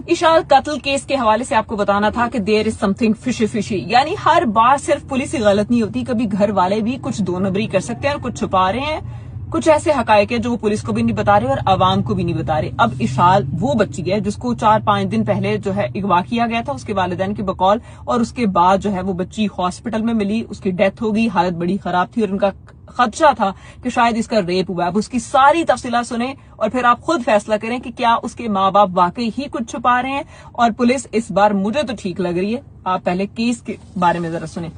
इशाल कत्ल केस के हवाले से आपको बताना था कि there is something fishy fishy, यानी हर बार सिर्फ पुलिस की गलत नहीं होती, कभी घर वाले भी कुछ दो नंबरी कर सकते हैं और कुछ छुपा रहे हैं। कुछ ऐसे हकायक है जो वो पुलिस को भी नहीं बता रहे और आवाम को भी नहीं बता रहे। अब इशाल वो बच्ची है जिसको 4-5 दिन पहले जो है अगवा किया गया था उसके वालिदैन की बकौल, और उसके बाद जो है वो बच्ची हॉस्पिटल में मिली, उसकी डेथ हो गई, हालत बड़ी खराब थी और उनका खदशा था कि शायद इसका रेप हुआ। अब उसकी सारी तफसीलात सुने और फिर आप खुद फैसला करें कि क्या उसके माँ बाप वाकई ही कुछ छुपा रहे हैं। और पुलिस इस बार मुझे तो ठीक लग रही है। आप पहले केस के बारे में जरा सुने।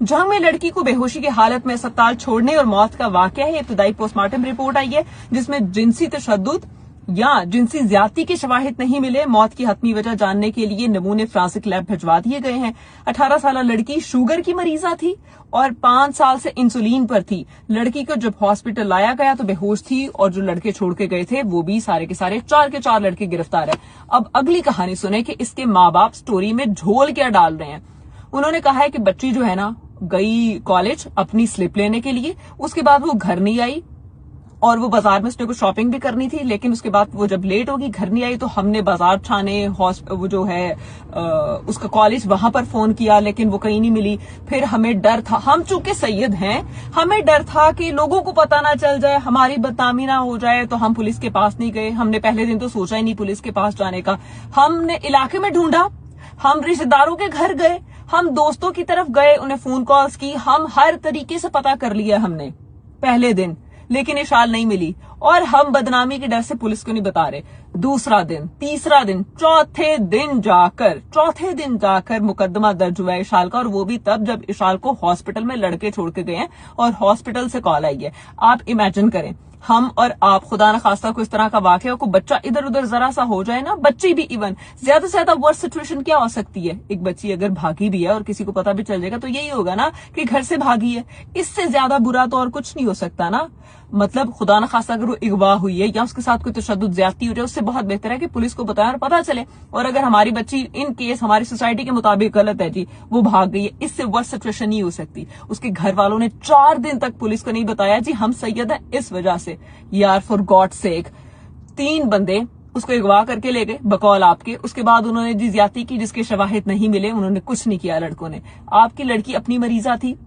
जहां में लड़की को बेहोशी की हालत में अस्पताल छोड़ने और मौत का वाकया है। इब्तदाई पोस्टमार्टम रिपोर्ट आई है जिसमें जिनसी तशद्दुद या जिनसी ज्यादती के शवाहिद नहीं मिले। मौत की हतमी वजह जानने के लिए नमूने फ्रांसिक लैब भिजवा दिए गए हैं। 18 साल लड़की शुगर की मरीजा थी और 5 साल से इंसुलिन पर थी। लड़की को जब हॉस्पिटल लाया गया तो बेहोश थी और जो लड़के छोड़ के गए थे वो भी सारे के सारे 4 के 4 लड़के गिरफ्तार है। अब अगली कहानी सुने कि इसके माँ बाप स्टोरी में झोल क्या डाल रहे हैं। उन्होंने कहा है कि बच्ची जो है ना गई कॉलेज अपनी स्लिप लेने के लिए, उसके बाद वो घर नहीं आई और वो बाजार में उसने कुछ शॉपिंग भी करनी थी, लेकिन उसके बाद वो जब लेट होगी घर नहीं आई तो हमने बाजार छाने वो जो है उसका कॉलेज वहां पर फोन किया लेकिन वो कहीं नहीं मिली। फिर हमें डर था, हम चूंकि सैयद हैं हमें डर था कि लोगों को पता ना चल जाए, हमारी बदनामी ना हो जाए, तो हम पुलिस के पास नहीं गए। हमने पहले दिन तो सोचा ही नहीं पुलिस के पास जाने का। हमने इलाके में ढूंढा, हम रिश्तेदारों के घर गए, हम दोस्तों की तरफ गए, उन्हें फोन कॉल्स की, हम हर तरीके से पता कर लिया हमने पहले दिन, लेकिन इशाल नहीं मिली और हम बदनामी के डर से पुलिस को नहीं बता रहे। दूसरा दिन, तीसरा दिन, चौथे दिन जाकर मुकदमा दर्ज हुआ है इशाल का, और वो भी तब जब इशाल को हॉस्पिटल में लड़के छोड़ के गए हैं और हॉस्पिटल से कॉल आई है। आप इमेजिन करें हम और आप खुदा न खास्ता को इस तरह का वाकया को बच्चा इधर उधर जरा सा हो जाए ना, बच्ची भी इवन ज्यादा से ज्यादा वर्स्ट सिचुएशन क्या हो सकती है, एक बच्ची अगर भागी भी है और किसी को पता भी चल जाएगा तो यही होगा ना कि घर से भागी है। इससे ज्यादा बुरा तो और कुछ नहीं हो सकता ना। मतलब खुदा न खास्ता अगर वो अगवा हुई है या उसके साथ कोई तशद्दुद ज्यादती हो जाए, उससे बहुत बेहतर है कि पुलिस को बताएं और पता चले। और अगर हमारी बच्ची इन केस हमारी सोसाइटी के मुताबिक गलत है जी, वो भाग गई है, इससे वर्स्ट सिचुएशन नहीं हो सकती। उसके घर वालों ने 4 दिन तक पुलिस को नहीं बताया जी हम सैयद हैं इस वजह से। यार फॉर गॉड सेक, 3 बंदे उसको अगवा करके ले गए बकौल आपके, उसके बाद उन्होंने जी ज्यादती की जिसके शवाहिद नहीं मिले, उन्होंने कुछ नहीं किया लड़कों ने। आपकी लड़की अपनी मरीजा थी।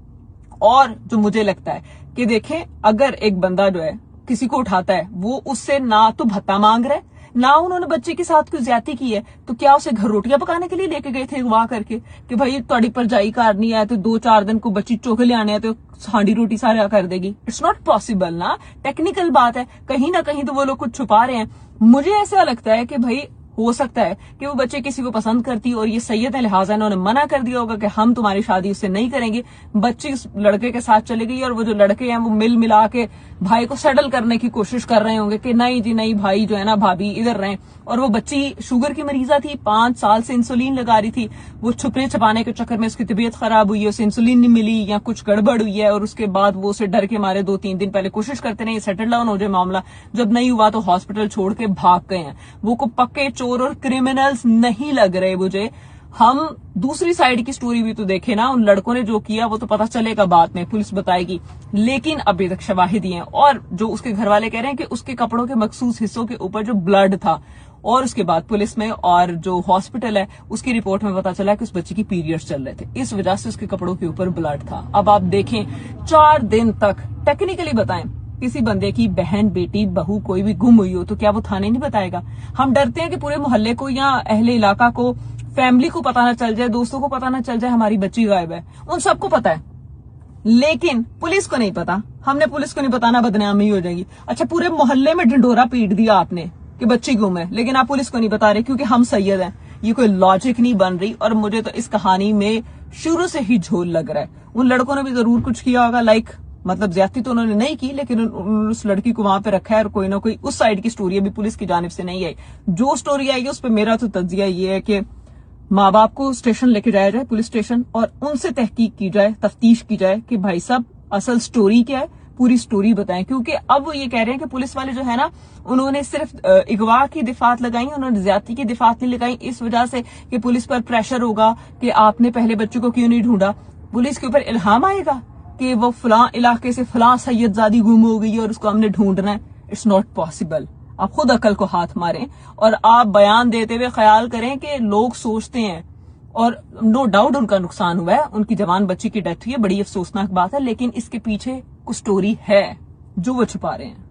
और जो मुझे लगता है कि देखें अगर एक बंदा जो है किसी को उठाता है वो उससे ना तो भत्ता मांग रहा है ना उन्होंने बच्चे के साथ कोई ज्यादती की है, तो क्या उसे घर रोटियां पकाने के लिए लेके गए थे अगवा करके कि भाई ਤੁਹਾਡੀ परजाई करनी है तो 2-4 दिन को बच्ची चोखे ले आने हैं तो हांडी रोटी सारा कर देगी। इट्स नॉट पॉसिबल ना, टेक्निकल बात है, कहीं ना कहीं तो वो लोग कुछ छुपा रहे हैं। मुझे ऐसा लगता है कि भाई हो सकता है कि वो बच्चे किसी को पसंद करती और ये सैयद है लिहाजा इन्होंने मना कर दिया होगा कि हम तुम्हारी शादी उससे नहीं करेंगे। बच्ची उस लड़के के साथ चली गई और वो जो लड़के हैं वो मिल मिला के भाई को सेटल करने की कोशिश कर रहे होंगे कि नहीं जी नहीं भाई जो है ना भाभी इधर रहें। और वो बच्ची शुगर की मरीजा थी, 5 साल से इंसुलिन लगा रही थी, वो छुपने छुपाने के चक्कर में उसकी तबीयत खराब हुई है, उसे इंसुलिन नहीं मिली या कुछ गड़बड़ हुई है और उसके बाद वो उसे डर के मारे 2-3 दिन पहले कोशिश करते रहे सेटल डाउन हो जाए मामला। जब नहीं हुआ तो हॉस्पिटल छोड़ के भाग गए हैं। वो को पक्के चोर और क्रिमिनल्स नहीं लग रहे मुझे। हम दूसरी साइड की स्टोरी भी तो देखे ना, उन लड़कों ने जो किया वो तो पता चलेगा बाद में, पुलिस बताएगी, लेकिन अभी तक शवाहिद ही हैं। और जो उसके घर वाले कह रहे हैं कि उसके कपड़ों के मखसूस हिस्सों के ऊपर जो ब्लड था, और उसके बाद पुलिस में और जो हॉस्पिटल है उसकी रिपोर्ट में पता चला कि उस बच्ची की पीरियड्स चल रहे थे, इस वजह से उसके कपड़ों के ऊपर ब्लड था। अब आप देखें 4 दिन तक, टेक्निकली बताएं किसी बंदे की बहन बेटी बहू कोई भी गुम हुई हो तो क्या वो थाने नहीं बताएगा? हम डरते हैं कि पूरे मोहल्ले को या अहले इलाका को, फैमिली को पता ना चल जाए, दोस्तों को पता ना चल जाए हमारी बच्ची गायब है। उन सबको पता है लेकिन पुलिस को नहीं पता। हमने पुलिस को नहीं बताना, बदनामी हो जाएगी। अच्छा पूरे मोहल्ले में ढिंढोरा पीट दिया आपने कि बच्ची गुम है, लेकिन आप पुलिस को नहीं बता रहे क्योंकि हम सैयद हैं। ये कोई लॉजिक नहीं बन रही और मुझे तो इस कहानी में शुरू से ही झोल लग रहा है। उन लड़कों ने भी जरूर कुछ किया होगा, मतलब ज्यादती तो उन्होंने नहीं की लेकिन उस लड़की को वहां पे रखा है और कोई ना कोई उस साइड की स्टोरी अभी पुलिस की जानिब से नहीं आई। जो स्टोरी आई है उस पर मेरा तो तज्जिया ये है कि माँ बाप को स्टेशन लेके जाया जाए, पुलिस स्टेशन, और उनसे तहकीक की जाए, तफ्तीश की जाए कि भाई साहब असल स्टोरी क्या है, पूरी स्टोरी बताएं। क्योंकि अब वो ये कह रहे हैं कि पुलिस वाले जो है ना उन्होंने सिर्फ अगवा की दिफात लगाई, उन्होंने ज्यादती की दिफात नहीं लगाई इस वजह से कि पुलिस पर प्रेशर होगा कि आपने पहले बच्चों को क्यों नहीं ढूंढा। पुलिस के ऊपर इल्हाम आएगा कि वो फलां इलाके से फलां सैयदजादी गुम हो गई है और उसको हमने ढूंढना है। It's not possible. आप खुद अकल को हाथ मारें और आप बयान देते हुए ख्याल करें कि लोग सोचते हैं, और नो डाउट उनका नुकसान हुआ है, उनकी जवान बच्ची की डेथ हुई है, बड़ी अफसोसनाक बात है, लेकिन इसके पीछे कुछ स्टोरी है जो वो छुपा रहे हैं।